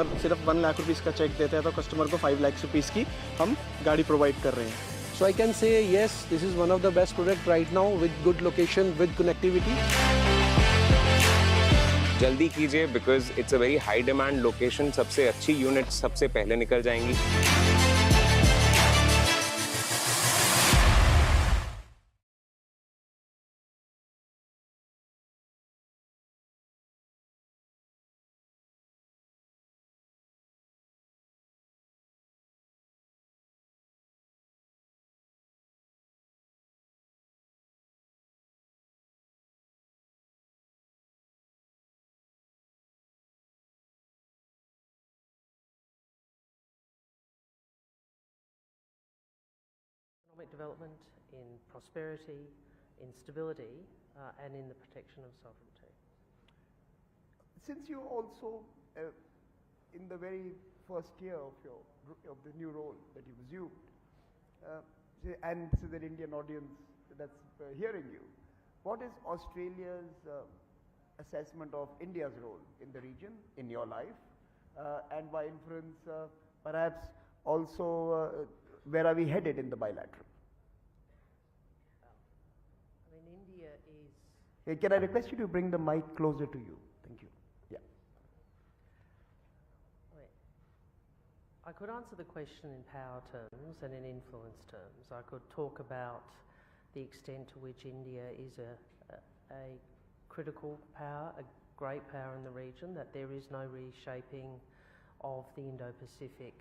और सिर्फ 1 लाख रुपीस का चेक देते हैं तो कस्टमर को 5 लाख रुपीस की हम गाड़ी प्रोवाइड कर रहे हैं. So I can say yes, this is one of the best product right now with good location, with connectivity. जल्दी कीजिए because it's a very high demand location. सबसे अच्छी यूनिट सबसे पहले निकल जाएंगी. Economic development, in prosperity, in stability, and in the protection of sovereignty. Since you're also in the very first year of the new role that you assumed, and this is an Indian audience that's hearing you, what is Australia's assessment of India's role in the region, in your life, and by inference, perhaps also where are we headed in the bilateral? I mean, India is... Hey, can I request you to bring the mic closer to you? Thank you. Yeah. I could answer the question in power terms and in influence terms. I could talk about the extent to which India is a critical power, a great power in the region, that there is no reshaping of the Indo-Pacific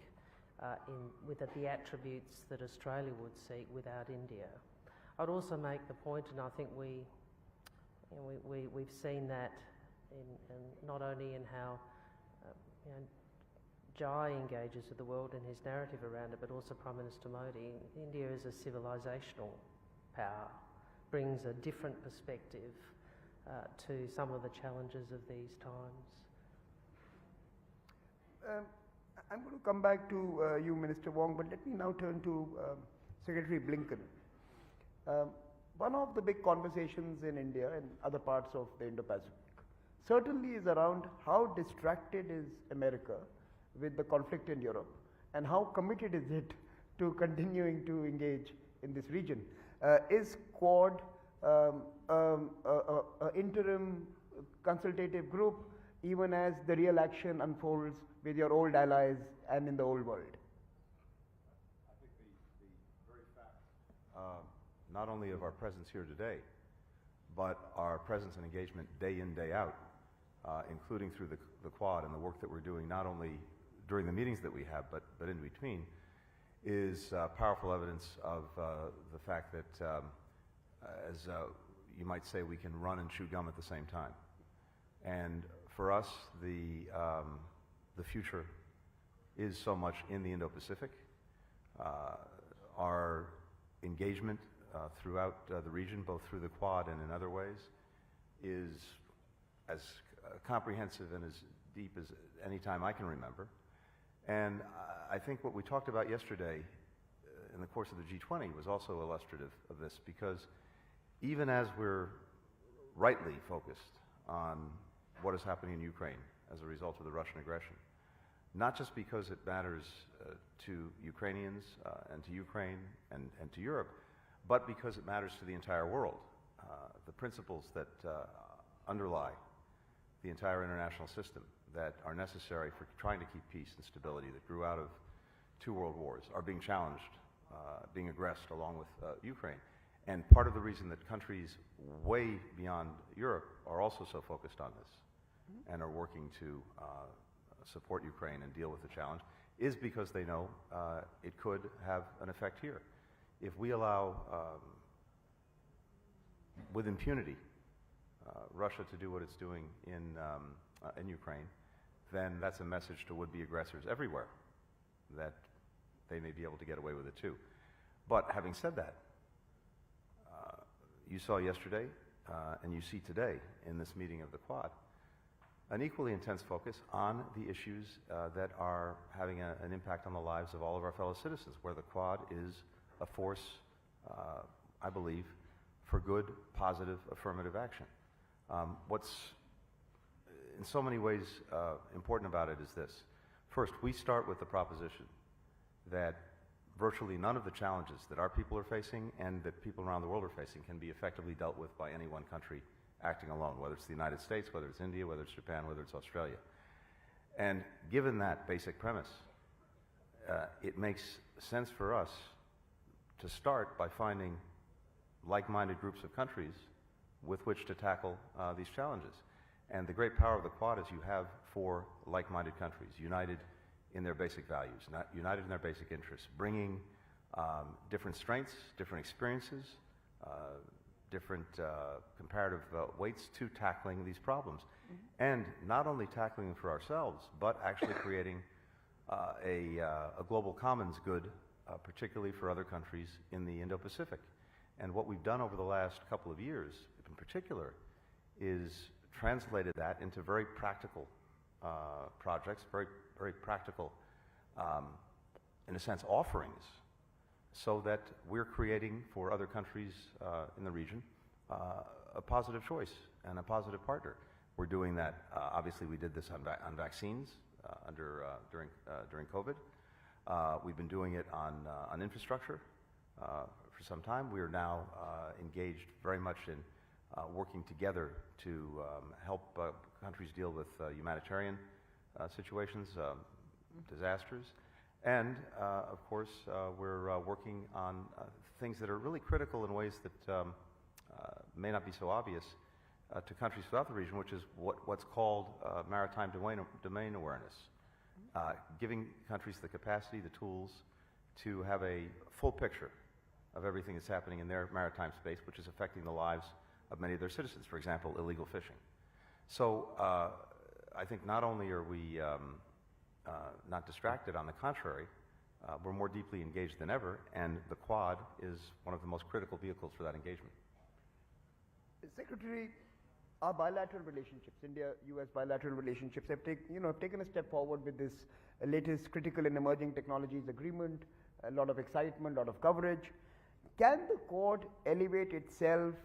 with the attributes that Australia would seek without India. I'd also make the point, and I think we've seen that in not only in how Jai engages with the world and his narrative around it, but also Prime Minister Modi. India is a civilisational power, brings a different perspective to some of the challenges of these times. I'm going to come back to you, Minister Wong, but let me now turn to Secretary Blinken. One of the big conversations in India and other parts of the Indo-Pacific certainly is around how distracted is America with the conflict in Europe and how committed is it to continuing to engage in this region. Is Quad an interim consultative group even as the real action unfolds with your old allies and in the old world? I think the very fact, not only of our presence here today, but our presence and engagement day in, day out, including through the Quad and the work that we're doing not only during the meetings that we have, but in between, is powerful evidence of the fact that, as you might say, we can run and chew gum at the same time. And for us, the future is so much in the Indo-Pacific. Our engagement throughout the region, both through the Quad and in other ways, is as comprehensive and as deep as any time I can remember. And I think what we talked about yesterday in the course of the G20 was also illustrative of this, because even as we're rightly focused on what is happening in Ukraine as a result of the Russian aggression, not just because it matters to Ukrainians and to Ukraine and to Europe, but because it matters to the entire world. The principles that underlie the entire international system that are necessary for trying to keep peace and stability that grew out of 2 world wars are being challenged, being aggressed along with Ukraine. And part of the reason that countries way beyond Europe are also so focused on this and are working to support Ukraine and deal with the challenge is because they know it could have an effect here. If we allow, with impunity, Russia to do what it's doing in Ukraine, then that's a message to would-be aggressors everywhere that they may be able to get away with it too. But having said that, you saw yesterday and you see today in this meeting of the Quad an equally intense focus on the issues that are having an impact on the lives of all of our fellow citizens, where the Quad is a force, I believe, for good, positive, affirmative action. What's in so many ways important about it is this. First, we start with the proposition that virtually none of the challenges that our people are facing and that people around the world are facing can be effectively dealt with by any one country acting alone, whether it's the United States, whether it's India, whether it's Japan, whether it's Australia. And given that basic premise, it makes sense for us to start by finding like-minded groups of countries with which to tackle these challenges. And the great power of the Quad is you have four like-minded countries, united in their basic values, united in their basic interests, bringing different strengths, different experiences, different comparative weights to tackling these problems. And not only tackling them for ourselves, but actually creating a global commons good, particularly for other countries in the Indo-Pacific. And what we've done over the last couple of years, in particular, is translated that into very practical projects, very practical, in a sense, offerings, so that we're creating for other countries in the region a positive choice and a positive partner. We're doing that. Obviously, we did this on vaccines during COVID. We've been doing it on infrastructure for some time. We are now engaged very much in working together to help countries deal with humanitarian situations, disasters. And, of course, we're working on things that are really critical in ways that may not be so obvious to countries throughout the region, which is what's called maritime domain awareness, giving countries the capacity, the tools to have a full picture of everything that's happening in their maritime space, which is affecting the lives of many of their citizens, for example, illegal fishing. So I think not only are we not distracted, on the contrary, we're more deeply engaged than ever, and the Quad is one of the most critical vehicles for that engagement. Secretary, our bilateral relationships, India-US bilateral relationships, have taken a step forward with this latest critical and emerging technologies agreement, a lot of excitement, a lot of coverage. Can the Quad elevate itself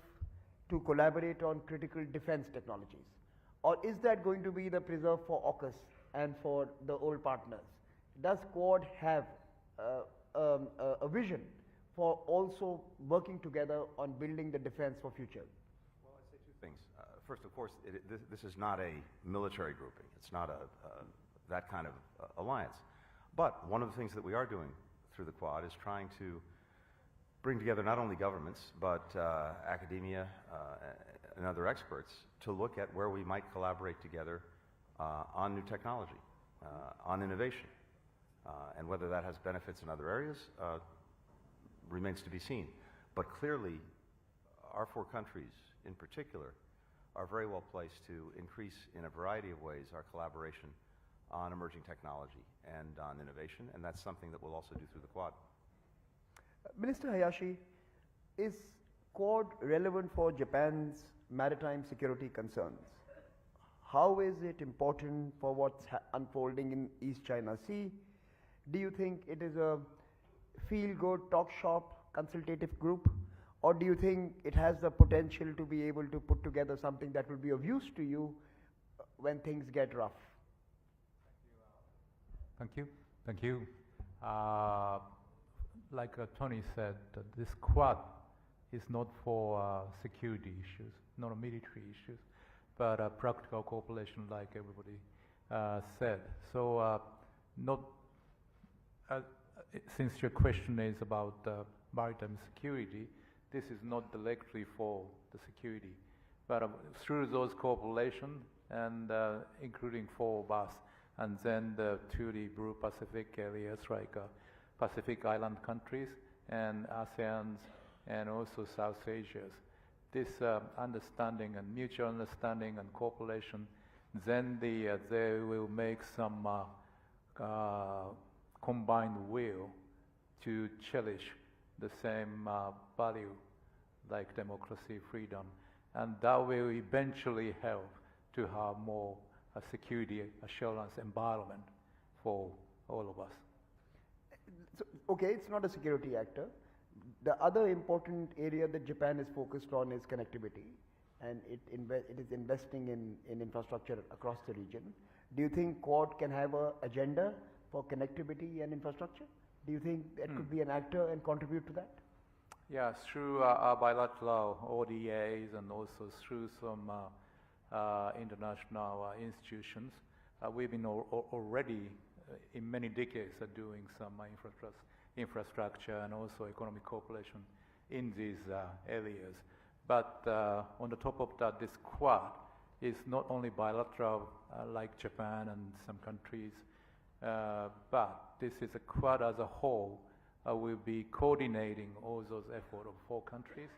to collaborate on critical defense technologies? Or is that going to be the preserve for AUKUS and for the old partners? Does Quad have a vision for also working together on building the defense for future? Well, I'd say two things. First, of course, this is not a military grouping. It's not that kind of alliance. But one of the things that we are doing through the Quad is trying to bring together not only governments, but academia and other experts to look at where we might collaborate together on new technology, on innovation. And whether that has benefits in other areas remains to be seen. But clearly, our four countries in particular are very well placed to increase in a variety of ways our collaboration on emerging technology and on innovation, and that's something that we'll also do through the Quad. Minister Hayashi, is Quad relevant for Japan's maritime security concerns? How is it important for what's unfolding in East China Sea? Do you think it is a feel-good, talk shop, consultative group? Or do you think it has the potential to be able to put together something that will be of use to you when things get rough? Thank you. Thank you. Like Tony said, this Quad is not for security issues, not military issues, but practical cooperation, like everybody said. So, since your question is about maritime security, this is not directly for the security, but through those cooperation and including four of us, and then the two blue Pacific areas like Pacific Island countries and ASEAN's and also South Asia's. This understanding and mutual understanding and cooperation, then they will make some combined will to cherish the same value like democracy, freedom, and that will eventually help to have more security assurance environment for all of us. So, okay, it's not a security actor. The other important area that Japan is focused on is connectivity, and it is investing in infrastructure across the region. Do you think Quad can have an agenda for connectivity and infrastructure? Do you think it could be an actor and contribute to that? Yes, through our bilateral ODAs and also through some international institutions, we've been already in many decades doing some infrastructure and also economic cooperation in these areas. But on the top of that, this Quad is not only bilateral like Japan and some countries, but this is a Quad as a whole. Will be coordinating all those efforts of 4 countries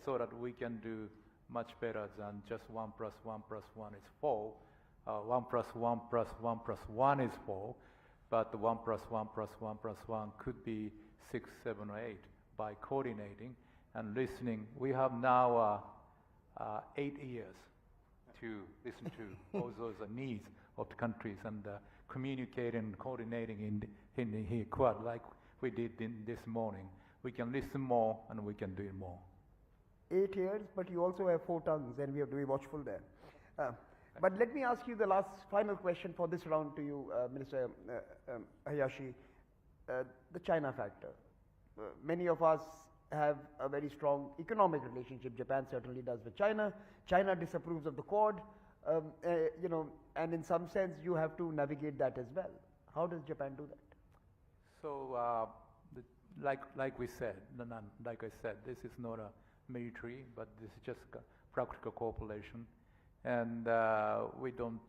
so that we can do much better than just 1 + 1 + 1 is 4. 1 + 1 + 1 + 1 is 4, but the 1 + 1 + 1 + 1 could be 6, 7, or 8 by coordinating and listening. We have now 8 years to listen to all those needs of the countries and communicating and coordinating in the Quad like we did this morning. We can listen more and we can do it more. 8 years, but you also have 4 tongues, and we have to be watchful there. But let me ask you the final question for this round to you, Minister Hayashi. The China factor. Many of us have a very strong economic relationship. Japan certainly does with China. China disapproves of the Quad, and in some sense you have to navigate that as well. How does Japan do that? So, like we said, like I said, this is not a military, but this is just practical cooperation, and we don't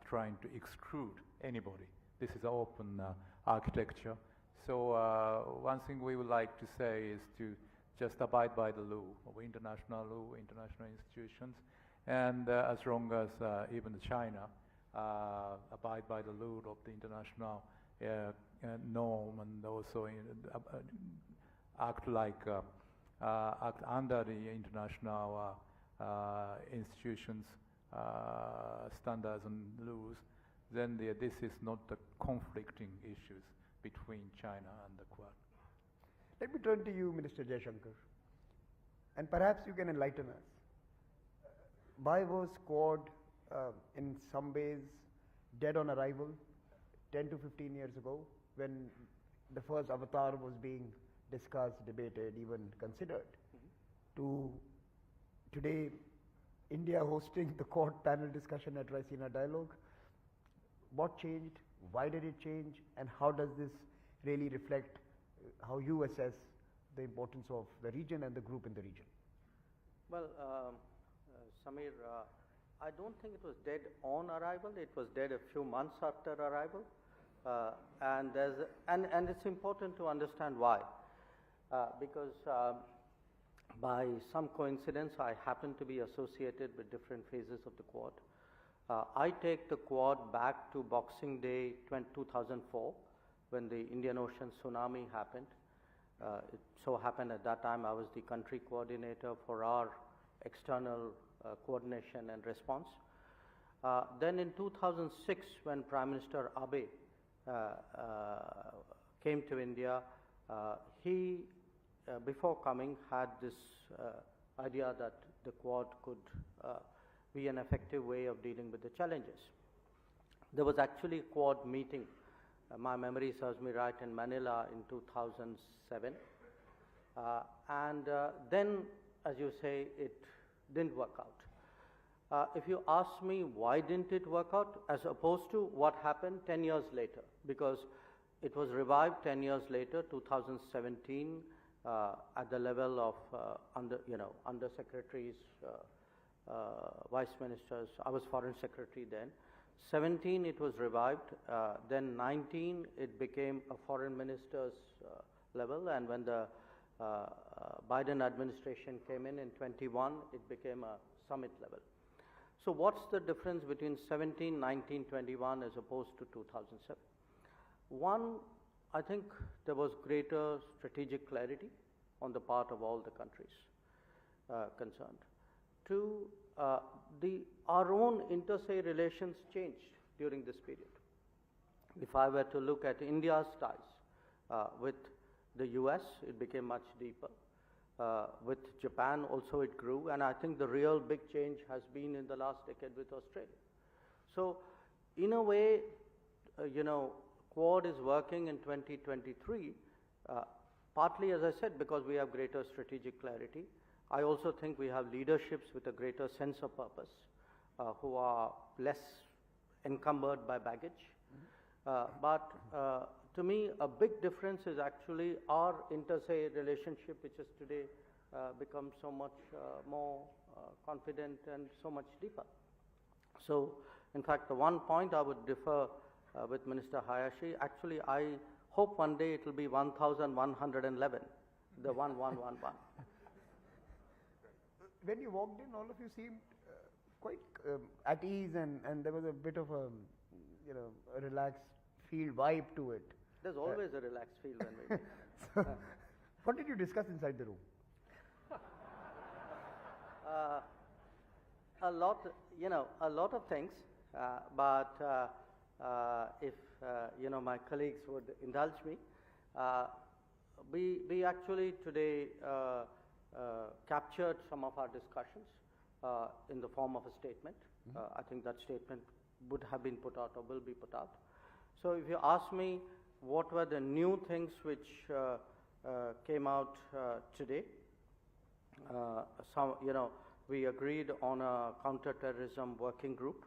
trying to exclude anybody. This is open architecture. So one thing we would like to say is to just abide by the law, international institutions, and as long as even China abide by the law of the international norm and also act under the international institutions standards and rules, then this is not the conflicting issues between China and the Quad. Let me turn to you, Minister Jaishankar, and perhaps you can enlighten us. Why was Quad in some ways dead on arrival 10 to 15 years ago when the first avatar was being discussed, debated, even considered, to today India hosting the Quad panel discussion at Raisina Dialogue? What changed? Why did it change? And how does this really reflect how you assess the importance of the region and the group in the region? Well, Samir, I don't think it was dead on arrival. It was dead a few months after arrival. And it's important to understand why. Because by some coincidence, I happen to be associated with different phases of the Quad. I take the Quad back to Boxing Day 2004, when the Indian Ocean tsunami happened. It so happened at that time I was the country coordinator for our external coordination and response. Then in 2006, when Prime Minister Abe came to India, he, before coming, had this idea that the Quad could be an effective way of dealing with the challenges. There was actually a Quad meeting, my memory serves me right, in Manila in 2007. Then, as you say, it didn't work out. If you ask me why didn't it work out, as opposed to what happened 10 years later, because it was revived 10 years later, 2017, at the level of undersecretaries, vice ministers. I was foreign secretary then. 17, it was revived. Then 19, it became a foreign minister's level, and when the Biden administration came in 21, it became a summit level. So what's the difference between 17, 19, 21 as opposed to 2007? One, I think there was greater strategic clarity on the part of all the countries concerned. Two, our own inter-se relations changed during this period. If I were to look at India's ties with the US, it became much deeper. With Japan also it grew, and I think the real big change has been in the last decade with Australia. So in a way, Quad is working in 2023, partly, as I said, because we have greater strategic clarity. I also think we have leaderships with a greater sense of purpose, who are less encumbered by baggage. But to me, a big difference is actually our inter-se relationship, which has today become so much more confident and so much deeper. So, in fact, the one point I would differ with Minister Hayashi, actually, I hope one day it will be 1111, the 1111. When you walked in, all of you seemed quite at ease, and there was a bit of a, a relaxed field vibe to it. There's always a relaxed field when we do. So, what did you discuss inside the room? A lot of things, but if my colleagues would indulge me, we actually today captured some of our discussions in the form of a statement. I think that statement would have been put out or will be put out. So if you ask me what were the new things which came out today, we agreed on a counter-terrorism working group.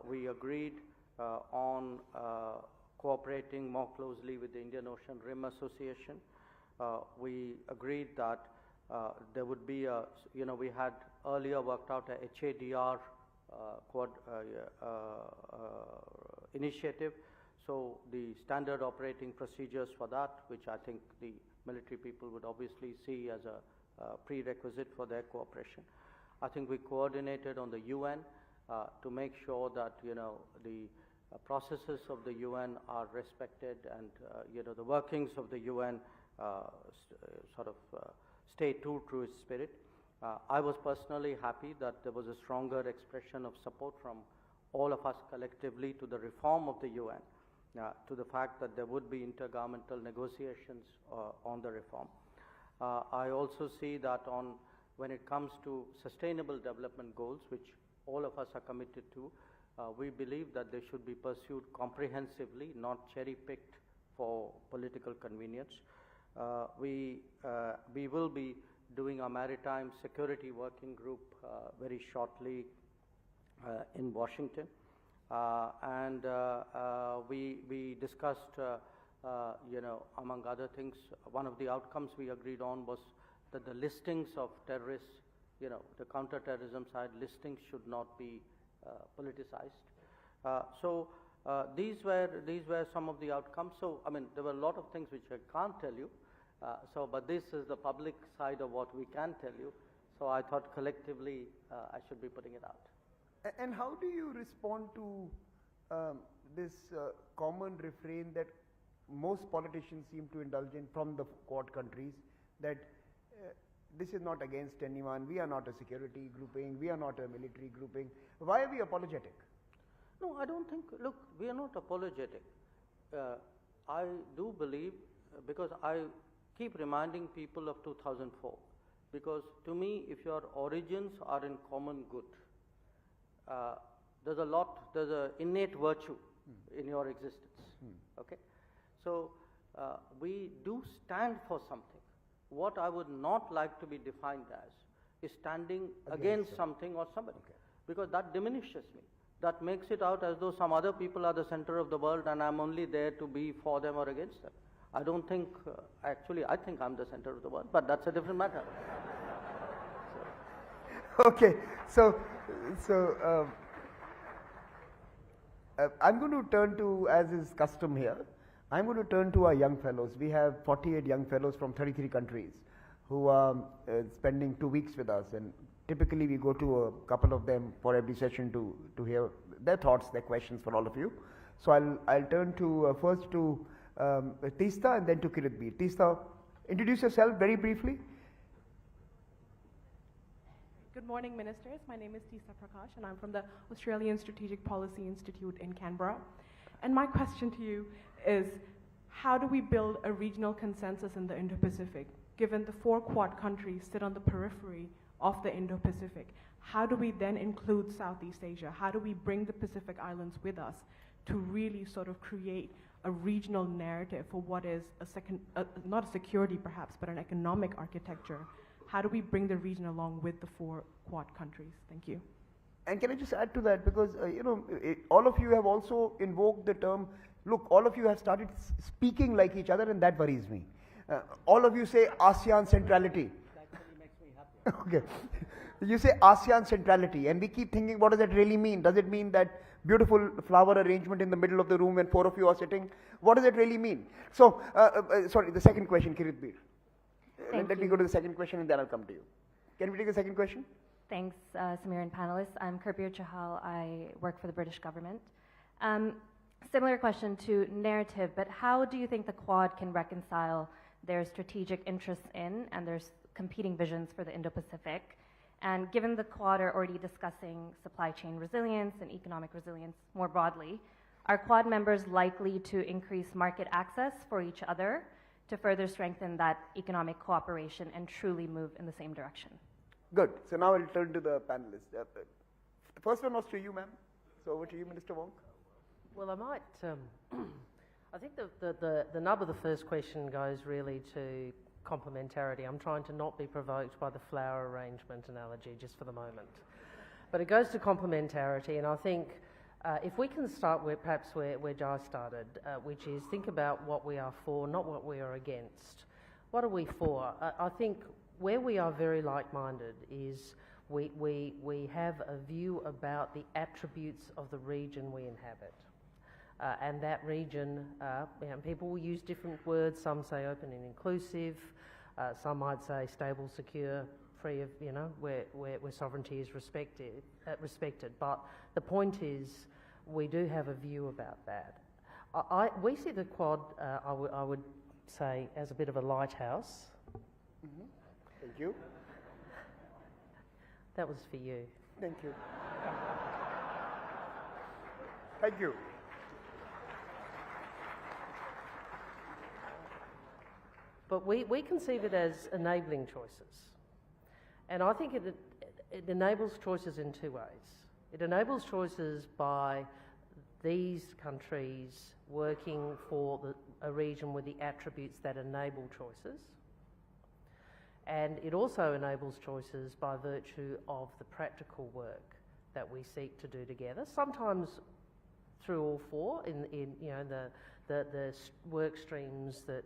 We agreed on cooperating more closely with the Indian Ocean Rim Association. We agreed that there would be a, we had earlier worked out a HADR initiative. So the standard operating procedures for that, which I think the military people would obviously see as a prerequisite for their cooperation. I think we coordinated on the UN to make sure that, the processes of the UN are respected and, the workings of the UN stay true to its spirit. I was personally happy that there was a stronger expression of support from all of us collectively to the reform of the UN, to the fact that there would be intergovernmental negotiations on the reform. I also see that when it comes to sustainable development goals, which all of us are committed to, we believe that they should be pursued comprehensively, not cherry-picked for political convenience. We will be doing a maritime security working group very shortly in Washington. And we discussed, among other things, one of the outcomes we agreed on was that the listings of terrorists, the counter-terrorism side listings should not be politicized. So these were some of the outcomes. So, I mean, there were a lot of things which I can't tell you. But this is the public side of what we can tell you. So I thought collectively I should be putting it out. And how do you respond to this common refrain that most politicians seem to indulge in from the Quad countries, that this is not against anyone, we are not a security grouping, we are not a military grouping. Why are we apologetic? No, I don't think, look, we are not apologetic. I do believe, because I keep reminding people of 2004, because to me, if your origins are in common good, there's an innate virtue in your existence, okay? So, we do stand for something. What I would not like to be defined as is standing against something or somebody, because that diminishes me. That makes it out as though some other people are the center of the world and I'm only there to be for them or against them. I don't think, actually, I think I'm the center of the world, but that's a different matter. Okay, so I'm going to turn to, as is custom here, I'm going to turn to our young fellows. We have 48 young fellows from 33 countries who are spending 2 weeks with us, and typically we go to a couple of them for every session to hear their thoughts, their questions for all of you. So I'll turn to first to Tista and then to Kiritbir. Tista, introduce yourself very briefly. Good morning, Ministers. My name is Tista Prakash, and I'm from the Australian Strategic Policy Institute in Canberra. And my question to you is, how do we build a regional consensus in the Indo-Pacific, given the 4 Quad countries sit on the periphery of the Indo-Pacific? how do we then include Southeast Asia? How do we bring the Pacific Islands with us to really sort of create a regional narrative for what is not a security perhaps, but an economic architecture? How do we bring the region along with the 4 Quad countries? Thank you. And can I just add to that, because all of you have also invoked the term, look, all of you have started speaking like each other, and that worries me. All of you say ASEAN centrality. That actually makes me happy. Okay. You say ASEAN centrality, and we keep thinking, what does that really mean? Does it mean that beautiful flower arrangement in the middle of the room when 4 of you are sitting? What does it really mean? So, sorry, the second question, Kiritbir. Let me go to the second question and then I'll come to you. Can we take the second question? Thanks, Samir and panelists. I'm Kirbir Chahal. I work for the British government. Similar question to narrative, but how do you think the Quad can reconcile their strategic interests in and their competing visions for the Indo-Pacific? And given the Quad are already discussing supply chain resilience and economic resilience more broadly, are Quad members likely to increase market access for each other to further strengthen that economic cooperation and truly move in the same direction? Good. So now I'll turn to the panelists. The first one was to you, ma'am. So over to you, Minister Wong. Well, I might. I think the nub of the first question goes really to complementarity. I'm trying to not be provoked by the flower arrangement analogy just for the moment, but it goes to complementarity, and I think if we can start perhaps where Jai started, which is think about what we are for, not what we are against. What are we for? I think where we are very like-minded is we have a view about the attributes of the region we inhabit. And that region, people will use different words. Some say open and inclusive. Some might say stable, secure, free of, where sovereignty is respected. But the point is, we do have a view about that. We see the Quad, I would say, as a bit of a lighthouse. Mm-hmm. Thank you. That was for you. Thank you. Thank you. But we conceive it as enabling choices. And I think it enables choices in 2 ways. It enables choices by these countries working for a region with the attributes that enable choices. And it also enables choices by virtue of the practical work that we seek to do together, sometimes through all 4 in the work streams that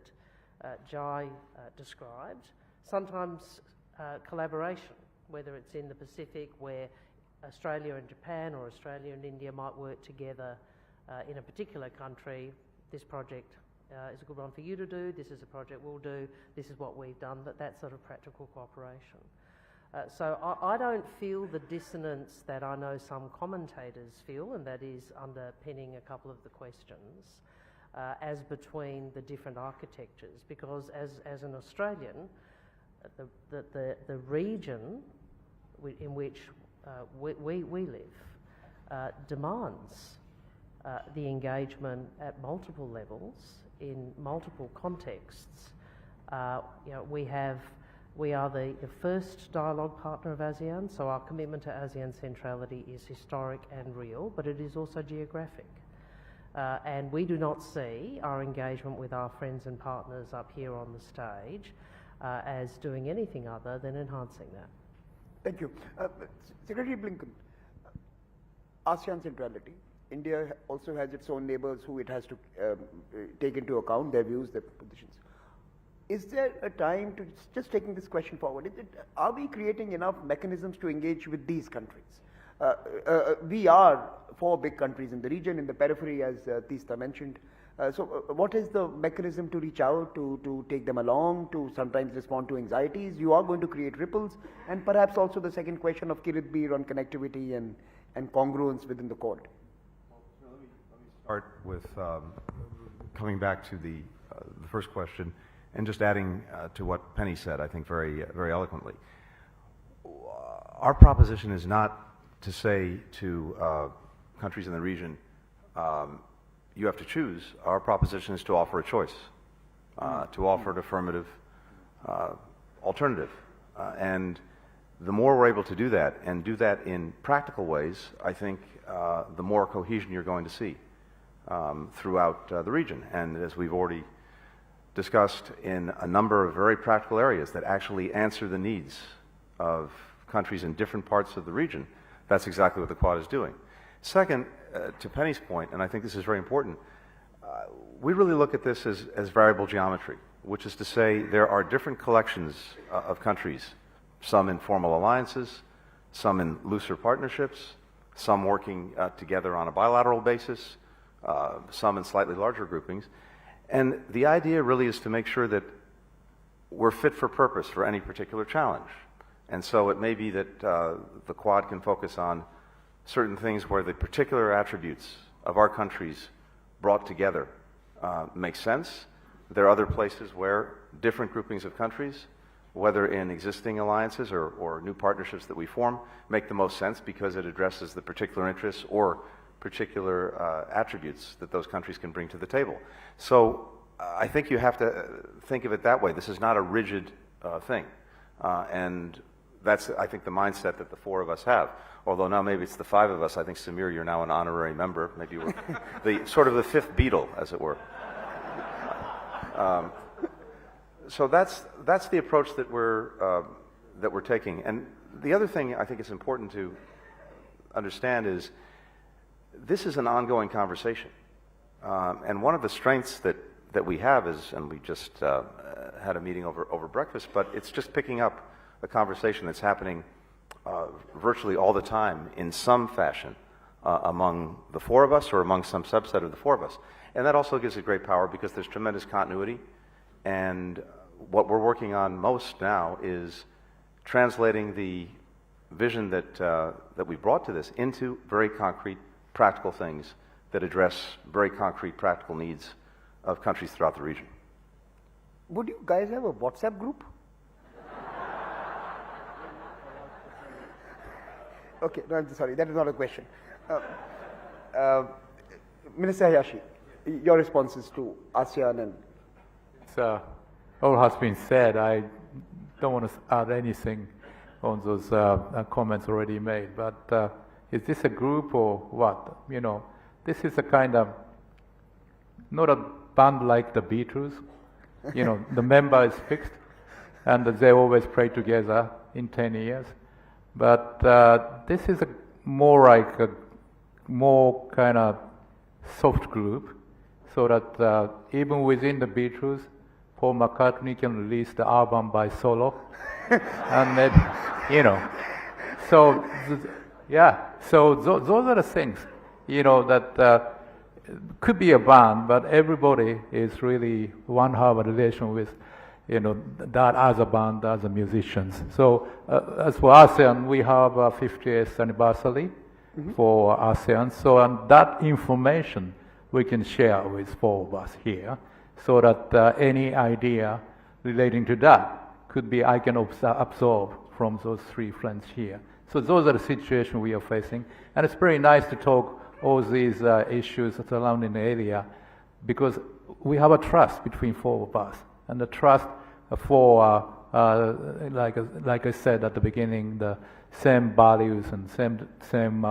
Jai described, sometimes collaboration, whether it's in the Pacific where Australia and Japan or Australia and India might work together in a particular country. This project is a good one for you to do, this is a project we'll do, this is what we've done, that sort of practical cooperation. So I don't feel the dissonance that I know some commentators feel, and that is underpinning a couple of the questions, as between the different architectures, because as an Australian, the region in which we live demands the engagement at multiple levels in multiple contexts. We are the first dialogue partner of ASEAN, so our commitment to ASEAN centrality is historic and real, but it is also geographic. And we do not see our engagement with our friends and partners up here on the stage as doing anything other than enhancing that. Thank you. Secretary Blinken, ASEAN centrality. India also has its own neighbors who it has to take into account, their views, their positions. Is there a time to, just taking this question forward, are we creating enough mechanisms to engage with these countries? We are 4 big countries in the region, in the periphery, as Teesta mentioned. So what is the mechanism to reach out, to take them along, to sometimes respond to anxieties? You are going to create ripples, and perhaps also the second question of Kiritbir on connectivity and congruence within the Quad. Well, let me start with coming back to the first question, and just adding to what Penny said, I think very, very eloquently. Our proposition is not to say to countries in the region, you have to choose. Our proposition is to offer a choice, to offer an affirmative alternative. And the more we're able to do that and do that in practical ways, I think the more cohesion you're going to see throughout the region. And as we've already discussed, in a number of very practical areas that actually answer the needs of countries in different parts of the region, that's exactly what the Quad is doing. Second, to Penny's point, and I think this is very important, we really look at this as variable geometry, which is to say there are different collections of countries, some in formal alliances, some in looser partnerships, some working together on a bilateral basis, some in slightly larger groupings. And the idea really is to make sure that we're fit for purpose for any particular challenge. And so it may be that the Quad can focus on certain things where the particular attributes of our countries brought together make sense. There are other places where different groupings of countries, whether in existing alliances or new partnerships that we form, make the most sense because it addresses the particular interests or particular attributes that those countries can bring to the table. So I think you have to think of it that way. This is not a rigid thing. And that's, I think, the mindset that the four of us have. Although now maybe it's the five of us. I think, Samir, you're now an honorary member. Maybe we're the sort of the fifth Beatle, as it were. So that's the approach that we're taking. And the other thing I think is important to understand is this is an ongoing conversation. And one of the strengths that we have is, and we just had a meeting over breakfast, but it's just picking up a conversation that's happening virtually all the time in some fashion among the four of us or among some subset of the four of us. And that also gives it great power because there's tremendous continuity. And what we're working on most now is translating the vision that we brought to this into very concrete, practical things that address very concrete, practical needs of countries throughout the region. Would you guys have a WhatsApp group? Okay, no, I'm sorry, that is not a question. Minister Hayashi, your responses to ASEAN and... All has been said. I don't want to add anything on those comments already made, but is this a group or what? You know, this is a kind of, not a band like the Beatles. You know, the member is fixed and they always play together in 10 years. But this is more like a more kind of soft group, so that even within the Beatles, Paul McCartney can release the album by solo, and then, you know, so yeah, so those are the things, you know, that could be a band, but everybody is really one have a relation with, you know, that as a band, as a musicians. So as for ASEAN, we have a 50th anniversary for ASEAN. So that information we can share with four of us here, so that any idea relating to that could be I can absorb from those three friends here. So those are the situations we are facing. And it's very nice to talk all these issues surrounding the area, because we have a trust between four of us. And the trust for, like I said at the beginning, the same values and same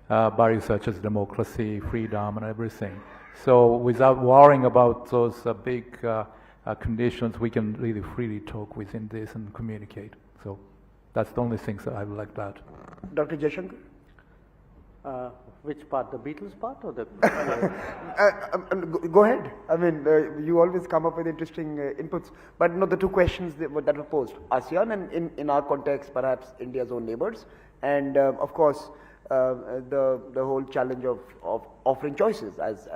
values such as democracy, freedom, and everything. So without worrying about those big conditions, we can really freely talk within this and communicate. So that's the only things that I would like to add. Dr. Jaishankar? Which part, the Beatles part or the... Go ahead. I mean, you always come up with interesting inputs. But no, the two questions that were posed, ASEAN and in our context, perhaps India's own neighbors, and of course, the whole challenge of offering choices, as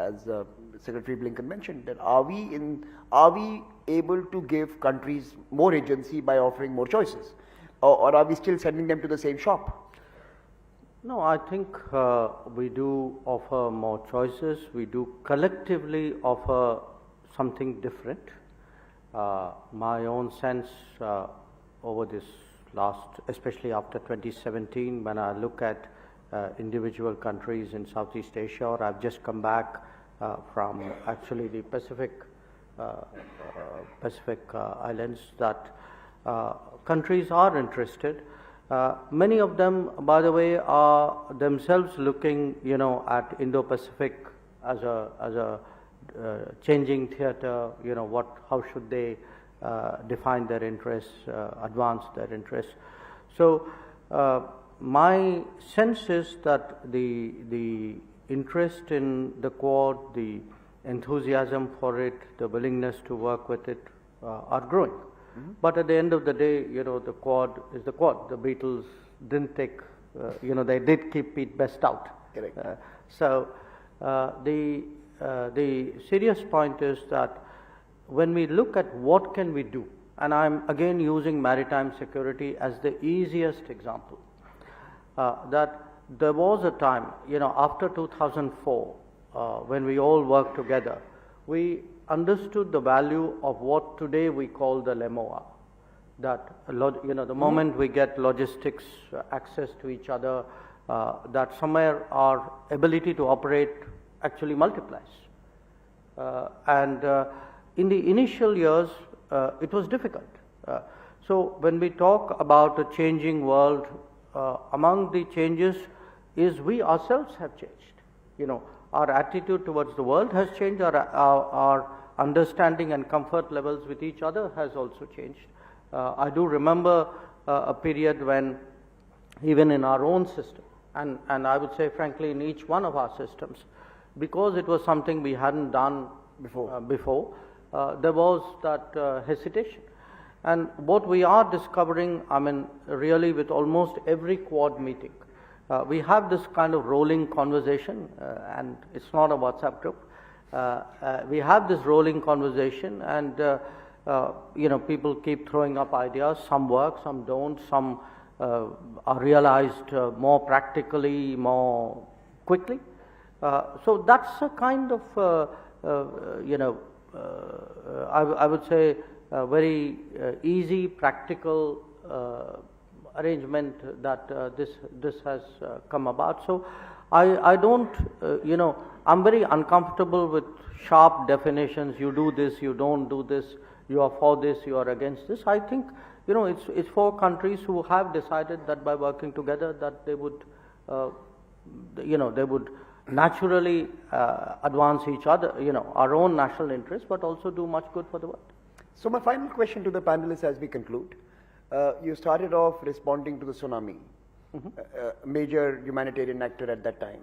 Secretary Blinken mentioned. That are we able to give countries more agency by offering more choices, or are we still sending them to the same shop? No, I think we do offer more choices. We do collectively offer something different. My own sense over this last, especially after 2017, when I look at individual countries in Southeast Asia, or I've just come back from actually the Pacific islands, that countries are interested Many of them, by the way, are themselves looking, at Indo-Pacific as a changing theater. How should they define their interests, advance their interests? So, my sense is that the interest in the Quad, the enthusiasm for it, the willingness to work with it, are growing. But at the end of the day, the Quad is the Quad. The Beatles didn't take, they did keep Pete Best out. Correct. So the serious point is that when we look at what can we do, and I'm again using maritime security as the easiest example, that there was a time, after 2004, when we all worked together, we understood the value of what today we call the LEMOA. That, the moment we get logistics access to each other, that somewhere our ability to operate actually multiplies. And in the initial years, it was difficult. So when we talk about a changing world, among the changes is we ourselves have changed. Our attitude towards the world has changed, our understanding and comfort levels with each other has also changed. I do remember a period when even in our own system, and I would say frankly in each one of our systems, because it was something we hadn't done before, there was that hesitation. And what we are discovering, really with almost every Quad meeting, we have this kind of rolling conversation, and it's not a WhatsApp group. We have this rolling conversation, and people keep throwing up ideas. Some work, some don't. Some are realized more practically, more quickly. So that's a kind of, I would say, a very easy, practical arrangement that this has come about. So I don't, I'm very uncomfortable with sharp definitions. You do this, you don't do this, you are for this, you are against this. I think, it's for countries who have decided that by working together that they would, they would naturally advance each other, our own national interests, but also do much good for the world. So my final question to the panelists as we conclude. You started off responding to the tsunami, a major humanitarian actor at that time.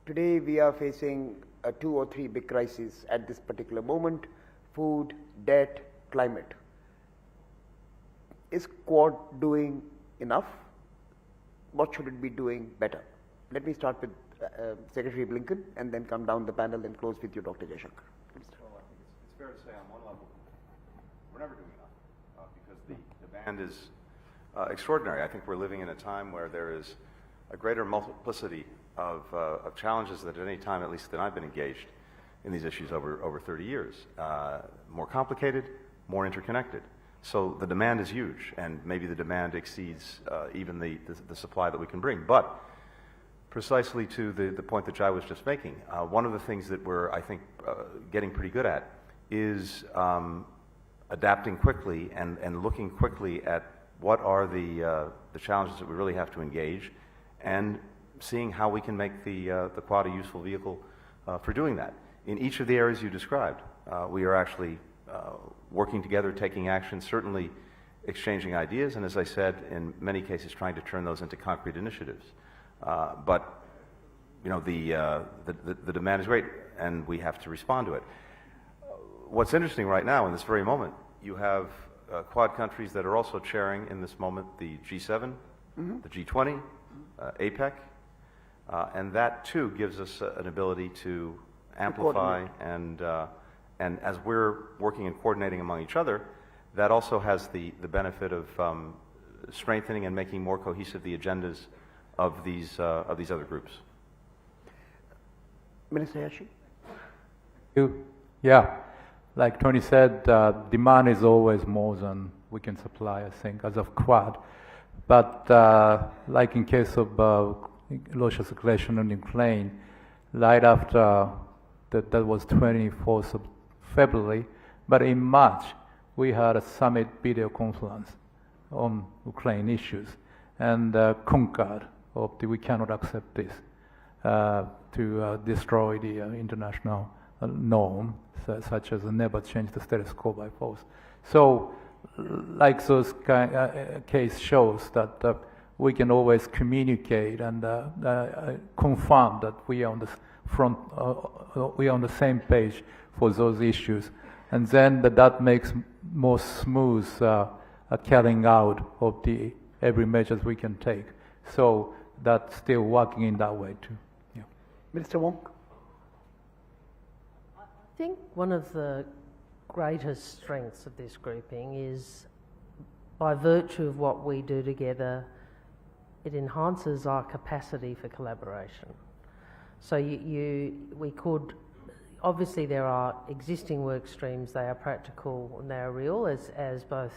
Today we are facing 2 or 3 big crises at this particular moment: food, debt, climate. Is Quad doing enough? What should it be doing better? Let me start with Secretary Blinken and then come down the panel and close with you, Dr. Jaishankar. Well, I think it's fair to say on one level, we're never doing enough because the demand is extraordinary. I think we're living in a time where there is a greater multiplicity of challenges than at any time, at least that I've been engaged in these issues over 30 years. More complicated, more interconnected. So the demand is huge, and maybe the demand exceeds even the supply that we can bring. But precisely to the point that Jai was just making, one of the things that we're, I think, getting pretty good at is adapting quickly and looking quickly at what are the challenges that we really have to engage, and seeing how we can make the Quad a useful vehicle for doing that. In each of the areas you described, we are actually working together, taking action, certainly exchanging ideas, and as I said, in many cases trying to turn those into concrete initiatives. But the demand is great, and we have to respond to it. What's interesting right now in this very moment, you have Quad countries that are also chairing in this moment the G7, the G20, APEC, and that too gives us an ability to amplify and as we're working and coordinating among each other, that also has the benefit of strengthening and making more cohesive the agendas of these other groups. Minister Yashi? Yeah, like Tony said, demand is always more than we can supply, I think, as of Quad. But like in case of Russia's aggression on Ukraine, right after that was 24th of February, but in March we had a summit video conference on Ukraine issues. and conquered of we cannot accept this to destroy the international norm, such as never change the status quo by force. So, like those case shows that we can always communicate and confirm that we are on the front, we are on the same page for those issues, and then that makes more smooth carrying out of the every measures we can take. So that's still working in that way too. Yeah. Minister Wong. I think one of the greatest strengths of this grouping is, by virtue of what we do together, it enhances our capacity for collaboration. So we could, obviously there are existing work streams, they are practical and they are real, as both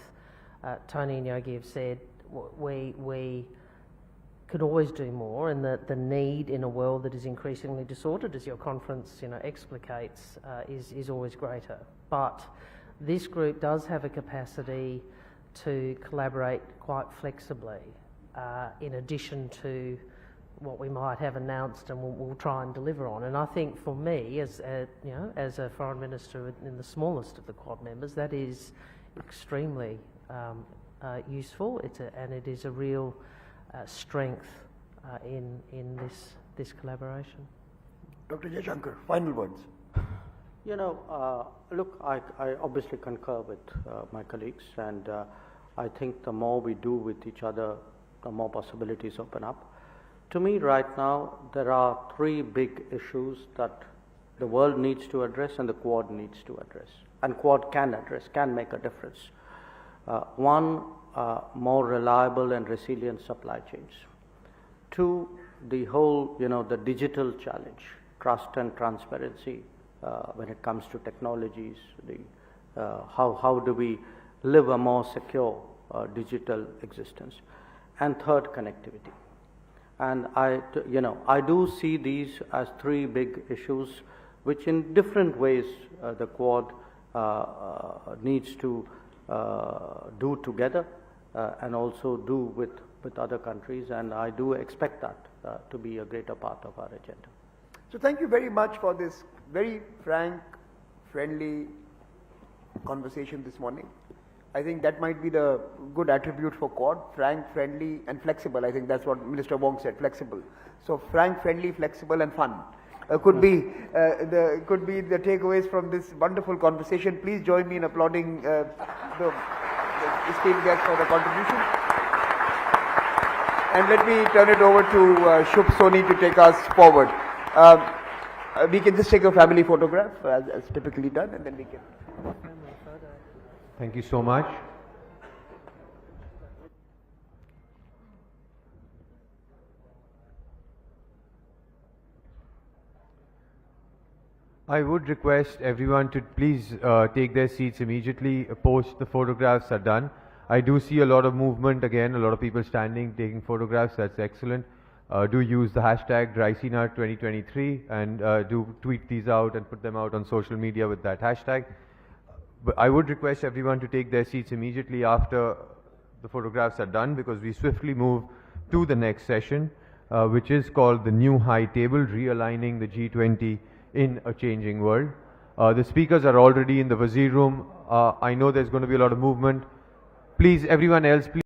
Tony and Yogi have said. We could always do more, and the need in a world that is increasingly disordered, as your conference explicates, is always greater. But this group does have a capacity to collaborate quite flexibly, in addition to what we might have announced and we'll try and deliver on. And I think for me, as a foreign minister in the smallest of the Quad members, that is extremely useful. And it is a real strength in this collaboration. Dr. Jaishankar, final words. Look, I obviously concur with my colleagues, and I think the more we do with each other, the more possibilities open up. To me, right now, there are three big issues that the world needs to address and the Quad needs to address, and Quad can address, can make a difference. One, more reliable and resilient supply chains. Two, the whole, the digital challenge, trust and transparency when it comes to technologies. How do we live a more secure digital existence? And third, connectivity. And I do see these as three big issues, which in different ways the Quad needs to do together and also do with other countries, and I do expect that to be a greater part of our agenda. So thank you very much for this very frank, friendly conversation this morning. I think that might be the good attribute for Quad: frank, friendly and flexible. I think that's what Minister Wong said, flexible. So frank, friendly, flexible and fun could be the takeaways from this wonderful conversation. Please join me in applauding the esteemed guests for the contribution. And let me turn it over to Shubh Soni to take us forward. We can just take a family photograph as typically done, and then we can. Thank you so much. I would request everyone to please take their seats immediately post the photographs are done. I do see a lot of movement again, a lot of people standing, taking photographs. That's excellent. Do use the hashtag Raisina 2023 and do tweet these out and put them out on social media with that hashtag. But I would request everyone to take their seats immediately after the photographs are done, because we swiftly move to the next session, which is called the New High Table, Realigning the G20 in a Changing World. The speakers are already in the Wazir room. I know there's going to be a lot of movement. Please, everyone else, please.